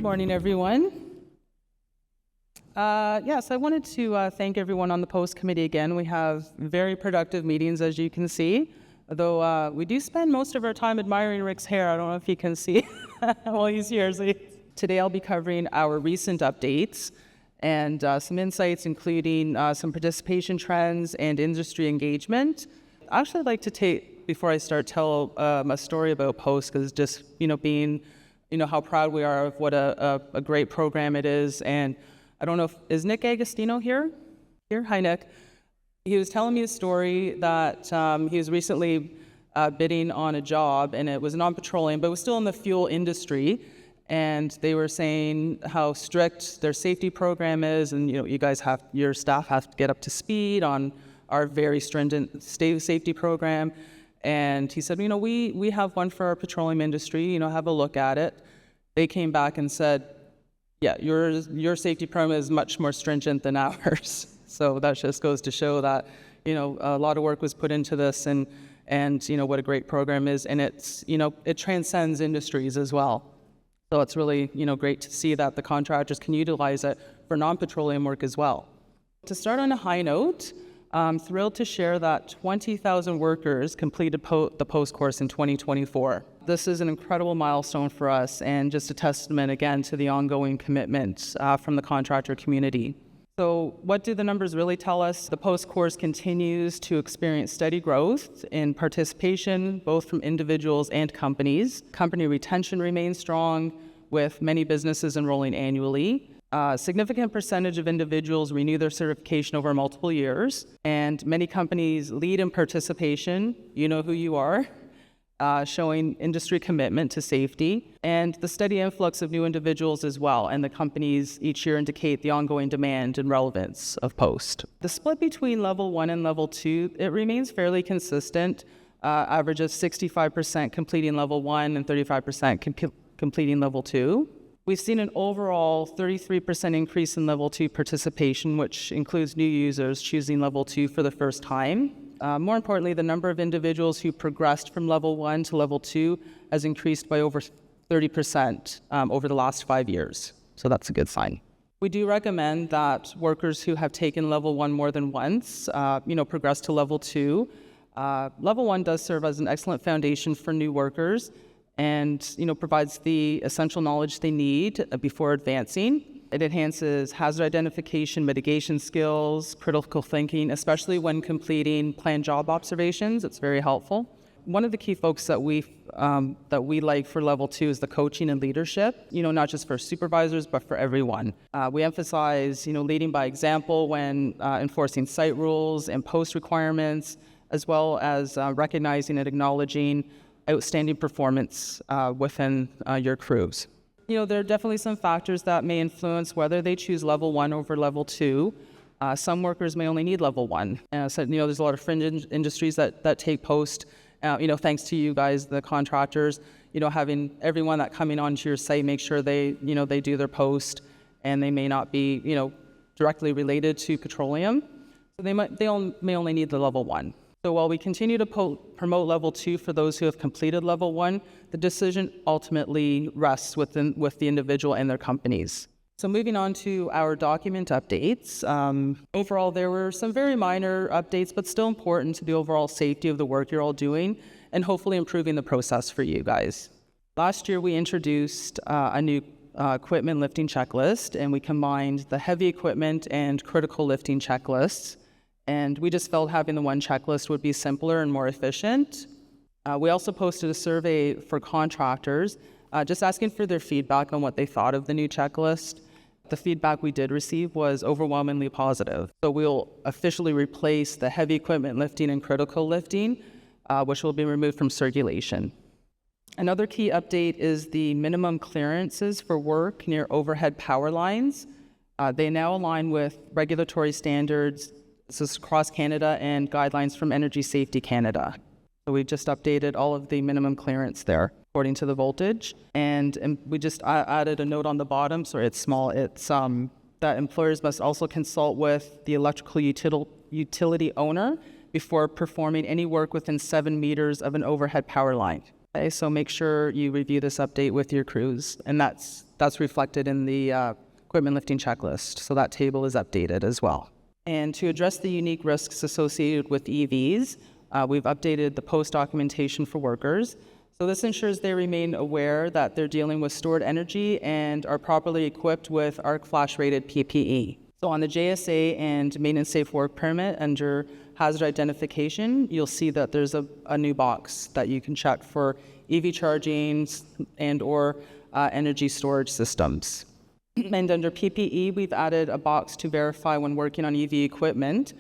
morning, everyone. Yes, I wanted to thank everyone on the POST committee again. We have very productive meetings, as you can see, though we do spend most of our time admiring Rick's hair. I don't know if you can see while he's here. So today I'll be covering our recent updates and some insights, including some participation trends and industry engagement. Actually, I'd like to take, before I start, tell a story about POST, because just, being, how proud we are of what a great program it is. And I don't know is Nick Agostino here? Hi, Nick. He was telling me a story that he was recently bidding on a job, and it was non-petroleum, but it was still in the fuel industry. And they were saying how strict their safety program is, and your staff have to get up to speed on our very stringent safety program. And he said, we have one for our petroleum industry, have a look at it. They came back and said, yeah, your safety program is much more stringent than ours. So that just goes to show that, a lot of work was put into this, and what a great program is. And it's, it transcends industries as well. So it's really, great to see that the contractors can utilize it for non-petroleum work as well. To start on a high note, I'm thrilled to share that 20,000 workers completed the POST course in 2024. This is an incredible milestone for us, and just a testament again to the ongoing commitment from the contractor community. So what do the numbers really tell us? The POST course continues to experience steady growth in participation, both from individuals and companies. Company retention remains strong, with many businesses enrolling annually. A significant percentage of individuals renew their certification over multiple years, and many companies lead in participation. You know who you are. Showing industry commitment to safety, and the steady influx of new individuals as well, and the companies each year indicate the ongoing demand and relevance of POST. The split between level 1 and level 2, it remains fairly consistent, average of 65% completing level 1 and 35% completing level 2. We've seen an overall 33% increase in level 2 participation, which includes new users choosing level 2 for the first time. More importantly, the number of individuals who progressed from level 1 to level 2 has increased by over 30% over the last 5 years. So that's a good sign. We do recommend that workers who have taken level 1 more than once, progress to level 2. Level 1 does serve as an excellent foundation for new workers, and provides the essential knowledge they need before advancing. It enhances hazard identification, mitigation skills, critical thinking, especially when completing planned job observations. It's very helpful. One of the key focus that we like for level 2 is the coaching and leadership, not just for supervisors, but for everyone. We emphasize, leading by example when enforcing site rules and POST requirements, as well as recognizing and acknowledging outstanding performance within your crews. There are definitely some factors that may influence whether they choose level 1 over level 2. Some workers may only need level 1. So, there's a lot of fringe industries that take POST, thanks to you guys, the contractors, having everyone that coming onto your site make sure they do their POST, and they may not be, directly related to petroleum. So they may only need the level 1. So while we continue to promote level 2 for those who have completed level 1, the decision ultimately rests with the individual and their companies. So moving on to our document updates. Overall, there were some very minor updates, but still important to the overall safety of the work you're all doing, and hopefully improving the process for you guys. Last year, we introduced a new equipment lifting checklist, and we combined the heavy equipment and critical lifting checklists. And we just felt having the one checklist would be simpler and more efficient. We also posted a survey for contractors, just asking for their feedback on what they thought of the new checklist. The feedback we did receive was overwhelmingly positive. So we'll officially replace the heavy equipment lifting and critical lifting, which will be removed from circulation. Another key update is the minimum clearances for work near overhead power lines. They now align with regulatory standards. This is across Canada and guidelines from Energy Safety Canada. So we just updated all of the minimum clearance there according to the voltage. And we just added a note on the bottom, so it's small. It's that employers must also consult with the electrical utility owner before performing any work within 7 meters of an overhead power line. Okay, so make sure you review this update with your crews, and that's reflected in the equipment lifting checklist. So that table is updated as well. And to address the unique risks associated with EVs, we've updated the post documentation for workers. So this ensures they remain aware that they're dealing with stored energy and are properly equipped with arc flash rated PPE. So on the JSA and maintenance safe work permit under hazard identification, you'll see that there's a new box that you can check for EV charging and or energy storage systems. And under PPE, we've added a box to verify when working on EV equipment,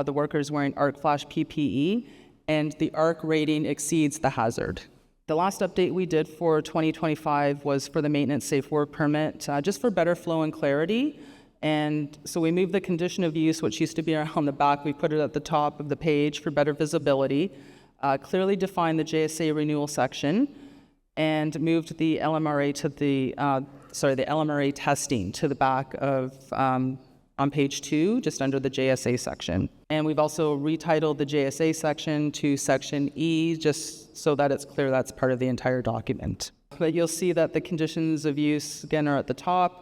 the worker is wearing arc flash PPE and the arc rating exceeds the hazard. The last update we did for 2025 was for the maintenance safe work permit, just for better flow and clarity. And so we moved the condition of use, which used to be around the back, we put it at the top of the page for better visibility, clearly defined the JSA renewal section, and moved the LMRA to the LMRA testing to the back of on page 2, just under the JSA section. And we've also retitled the JSA section to section E, just so that it's clear that's part of the entire document. But you'll see that the conditions of use, again, are at the top.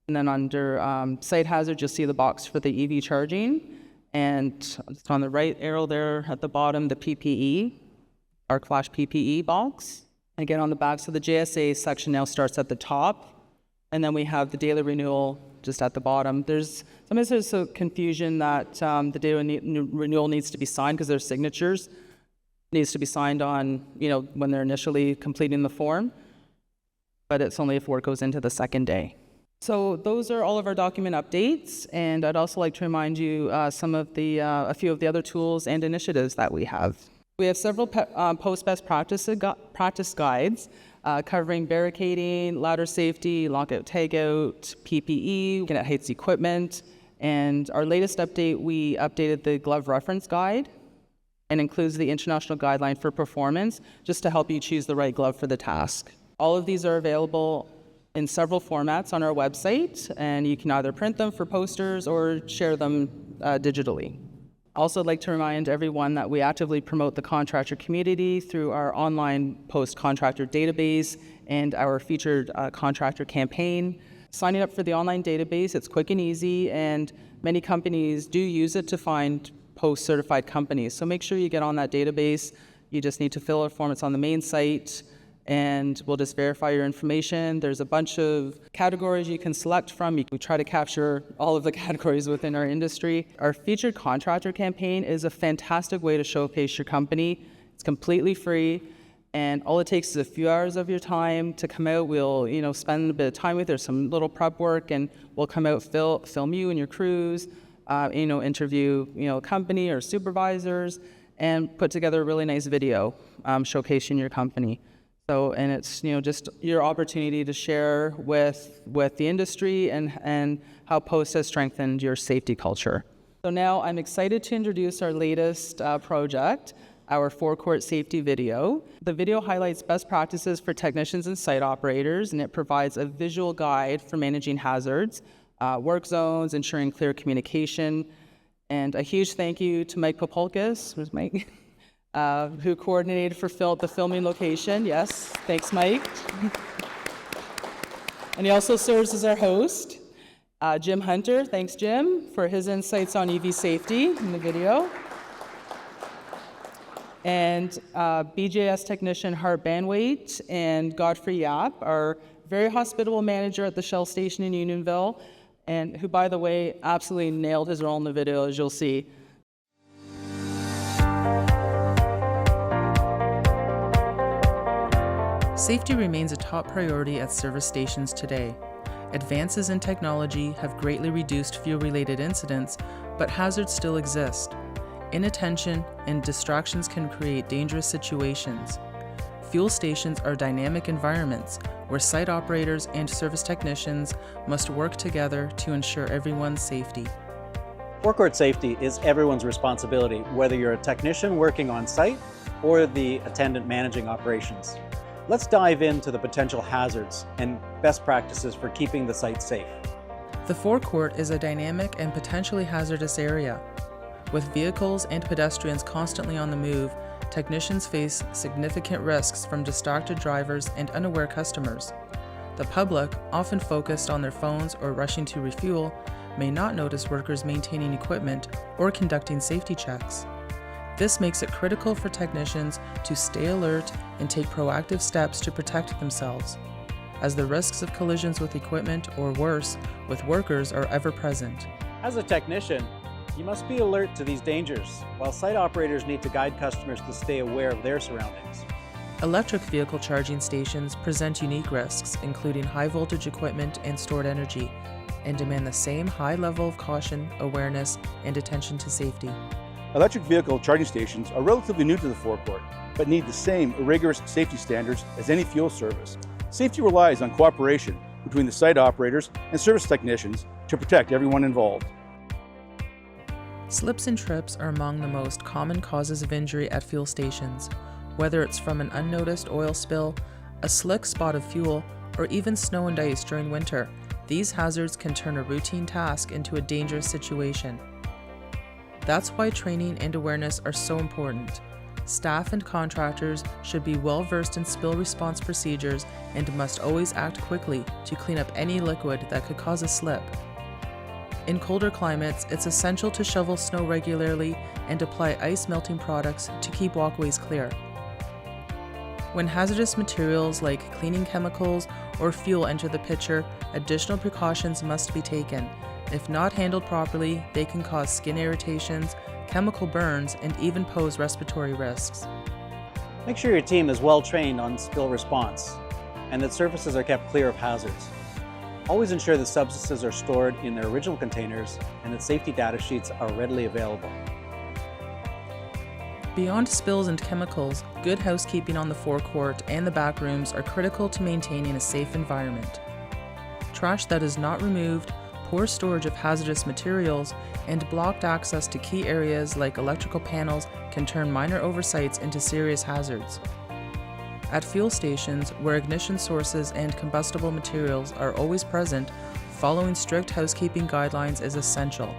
And then under site hazards, you'll see the box for the EV charging. And just on the right arrow there at the bottom, the PPE, arc flash PPE box. Again, on the back, so the JSA section now starts at the top. And then we have the daily renewal just at the bottom. Sometimes there's a confusion that the daily renewal needs to be signed because there's signatures. It needs to be signed on, when they're initially completing the form. But it's only if work goes into the second day. So those are all of our document updates, and I'd also like to remind you a few of the other tools and initiatives that we have. We have several post best practice guides covering barricading, ladder safety, lockout tagout, PPE, looking at heights equipment, and our latest update, we updated the glove reference guide and includes the international guideline for performance just to help you choose the right glove for the task. All of these are available in several formats on our website, and you can either print them for posters or share them digitally. Also, I'd like to remind everyone that we actively promote the contractor community through our online post-contractor database and our featured contractor campaign. Signing up for the online database, it's quick and easy, and many companies do use it to find post-certified companies. So make sure you get on that database. You just need to fill out a form. It's on the main site, and we'll just verify your information. There's a bunch of categories you can select from. We try to capture all of the categories within our industry. Our featured contractor campaign is a fantastic way to showcase your company. It's completely free, and all it takes is a few hours of your time to come out. We'll, spend a bit of time with you. There's some little prep work, and we'll come out, film you and your crews, interview, company or supervisors, and put together a really nice video showcasing your company. So, and it's just your opportunity to share with the industry and how Post has strengthened your safety culture. So now I'm excited to introduce our latest project, our Forecourt Safety video. The video highlights best practices for technicians and site operators, and it provides a visual guide for managing hazards, work zones, ensuring clear communication. And a huge thank you to Mike Popolkis. Where's Mike? Who coordinated for the filming location. Yes, thanks, Mike. And he also serves as our host. Jim Hunter, thanks, Jim, for his insights on EV safety in the video. And BJS technician Hart Banwaite and Godfrey Yap, our very hospitable manager at the Shell station in Unionville, and who, by the way, absolutely nailed his role in the video, as you'll see. Safety remains a top priority at service stations today. Advances in technology have greatly reduced fuel-related incidents, but hazards still exist. Inattention and distractions can create dangerous situations. Fuel stations are dynamic environments where site operators and service technicians must work together to ensure everyone's safety. Forecourt safety is everyone's responsibility, whether you're a technician working on site or the attendant managing operations. Let's dive into the potential hazards and best practices for keeping the site safe. The forecourt is a dynamic and potentially hazardous area. With vehicles and pedestrians constantly on the move, technicians face significant risks from distracted drivers and unaware customers. The public, often focused on their phones or rushing to refuel, may not notice workers maintaining equipment or conducting safety checks. This makes it critical for technicians to stay alert and take proactive steps to protect themselves, as the risks of collisions with equipment or worse, with workers are ever present. As a technician, you must be alert to these dangers, while site operators need to guide customers to stay aware of their surroundings. Electric vehicle charging stations present unique risks, including high voltage equipment and stored energy, and demand the same high level of caution, awareness, and attention to safety. Electric vehicle charging stations are relatively new to the forecourt, but need the same rigorous safety standards as any fuel service. Safety relies on cooperation between the site operators and service technicians to protect everyone involved. Slips and trips are among the most common causes of injury at fuel stations, whether it's from an unnoticed oil spill, a slick spot of fuel, or even snow and ice during winter. These hazards can turn a routine task into a dangerous situation. That's why training and awareness are so important. Staff and contractors should be well versed in spill response procedures and must always act quickly to clean up any liquid that could cause a slip. In colder climates, it's essential to shovel snow regularly and apply ice melting products to keep walkways clear. When hazardous materials like cleaning chemicals or fuel enter the picture, additional precautions must be taken. If not handled properly, they can cause skin irritations, chemical burns, and even pose respiratory risks. Make sure your team is well trained on spill response and that surfaces are kept clear of hazards. Always ensure that substances are stored in their original containers and that safety data sheets are readily available. Beyond spills and chemicals, good housekeeping on the forecourt and the back rooms are critical to maintaining a safe environment. Trash that is not removed, poor storage of hazardous materials, and blocked access to key areas like electrical panels can turn minor oversights into serious hazards. At fuel stations, where ignition sources and combustible materials are always present, following strict housekeeping guidelines is essential.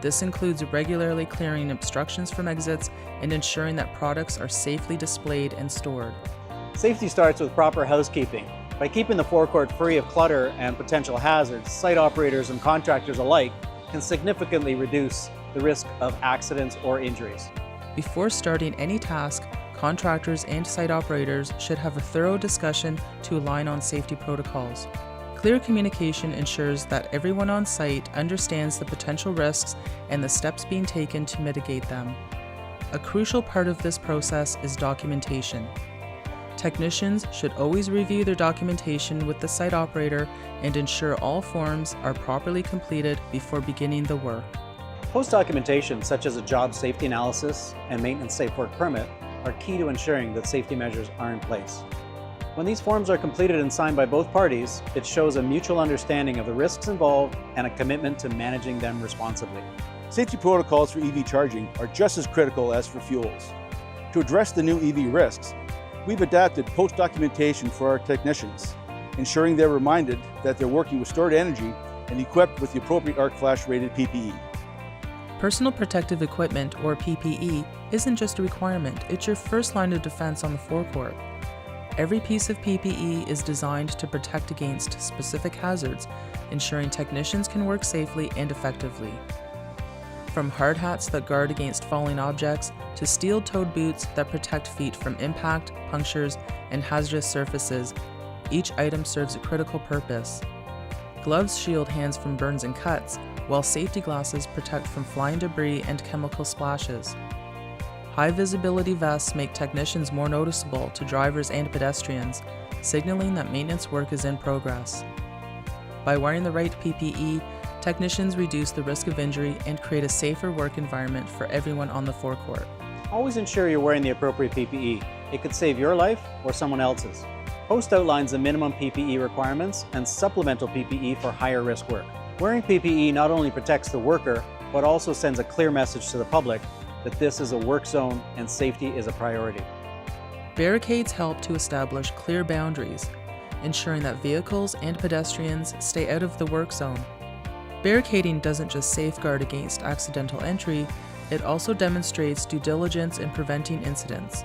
This includes regularly clearing obstructions from exits and ensuring that products are safely displayed and stored. Safety starts with proper housekeeping. By keeping the forecourt free of clutter and potential hazards, site operators and contractors alike can significantly reduce the risk of accidents or injuries. Before starting any task, contractors and site operators should have a thorough discussion to align on safety protocols. Clear communication ensures that everyone on site understands the potential risks and the steps being taken to mitigate them. A crucial part of this process is documentation. Technicians should always review their documentation with the site operator and ensure all forms are properly completed before beginning the work. Post-documentation, such as a job safety analysis and maintenance safe work permit, are key to ensuring that safety measures are in place. When these forms are completed and signed by both parties, it shows a mutual understanding of the risks involved and a commitment to managing them responsibly. Safety protocols for EV charging are just as critical as for fuels. To address the new EV risks, we've adapted post-documentation for our technicians, ensuring they're reminded that they're working with stored energy and equipped with the appropriate arc flash rated PPE. Personal protective equipment, or PPE, isn't just a requirement, it's your first line of defense on the forecourt. Every piece of PPE is designed to protect against specific hazards, ensuring technicians can work safely and effectively. From hard hats that guard against falling objects to steel-toed boots that protect feet from impact, punctures, and hazardous surfaces, each item serves a critical purpose. Gloves shield hands from burns and cuts, while safety glasses protect from flying debris and chemical splashes. High-visibility vests make technicians more noticeable to drivers and pedestrians, signaling that maintenance work is in progress. By wearing the right PPE, technicians reduce the risk of injury and create a safer work environment for everyone on the forecourt. Always ensure you're wearing the appropriate PPE. It could save your life or someone else's. POST outlines the minimum PPE requirements and supplemental PPE for higher risk work. Wearing PPE not only protects the worker, but also sends a clear message to the public that this is a work zone and safety is a priority. Barricades help to establish clear boundaries, ensuring that vehicles and pedestrians stay out of the work zone. Barricading doesn't just safeguard against accidental entry, It also demonstrates due diligence in preventing incidents.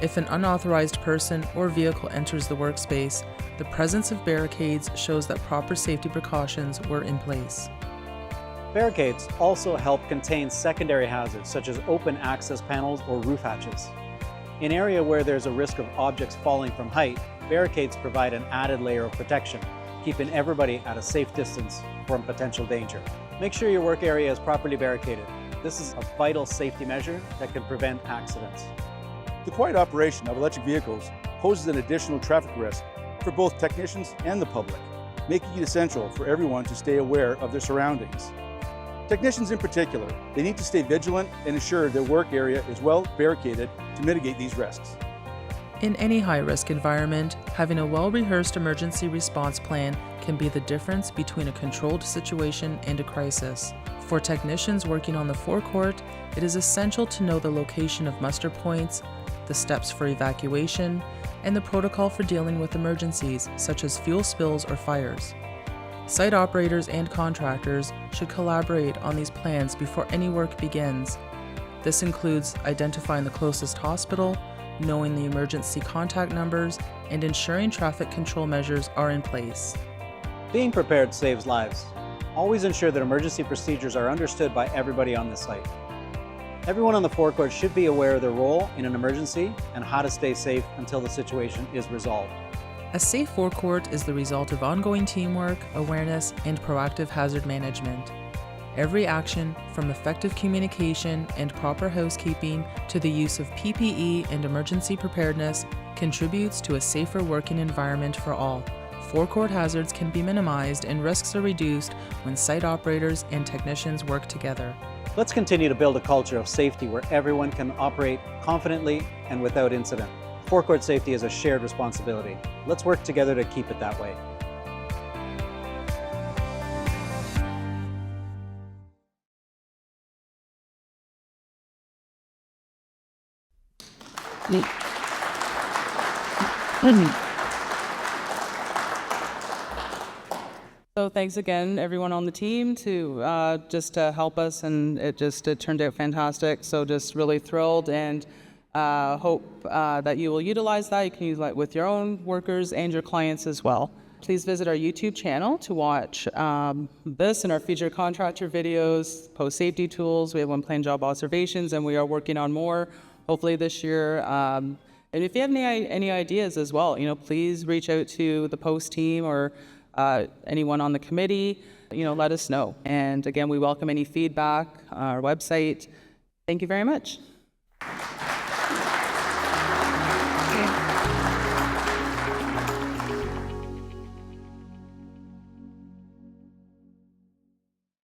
If an unauthorized person or vehicle enters the workspace, the presence of barricades shows that proper safety precautions were in place. Barricades also help contain secondary hazards such as open access panels or roof hatches. In area where there's a risk of objects falling from height, barricades provide an added layer of protection, keeping everybody at a safe distance from potential danger. Make sure your work area is properly barricaded. This is a vital safety measure that can prevent accidents. The quiet operation of electric vehicles poses an additional traffic risk for both technicians and the public, making it essential for everyone to stay aware of their surroundings. Technicians in particular, they need to stay vigilant and ensure their work area is well barricaded to mitigate these risks. In any high-risk environment, having a well-rehearsed emergency response plan can be the difference between a controlled situation and a crisis. For technicians working on the forecourt, it is essential to know the location of muster points, the steps for evacuation, and the protocol for dealing with emergencies such as fuel spills or fires. Site operators and contractors should collaborate on these plans before any work begins. This includes identifying the closest hospital, knowing the emergency contact numbers, and ensuring traffic control measures are in place. Being prepared saves lives. Always ensure that emergency procedures are understood by everybody on the site. Everyone on the forecourt should be aware of their role in an emergency and how to stay safe until the situation is resolved. A safe forecourt is the result of ongoing teamwork, awareness, and proactive hazard management. Every action, from effective communication and proper housekeeping to the use of PPE and emergency preparedness, contributes to a safer working environment for all. Forecourt hazards can be minimized and risks are reduced when site operators and technicians work together. Let's continue to build a culture of safety where everyone can operate confidently and without incident. Forecourt safety is a shared responsibility. Let's work together to keep it that way. So thanks again, everyone on the team, to just help us, and it turned out fantastic. So just really thrilled, and hope that you will utilize that. You can use that with your own workers and your clients as well. Please visit our YouTube channel to watch this and our future contractor videos, post safety tools. We have one planned job observations, and we are working on more, hopefully this year. And if you have any ideas as well, please reach out to the post team or anyone on the committee, let us know. And again, we welcome any feedback on our website. Thank you very much.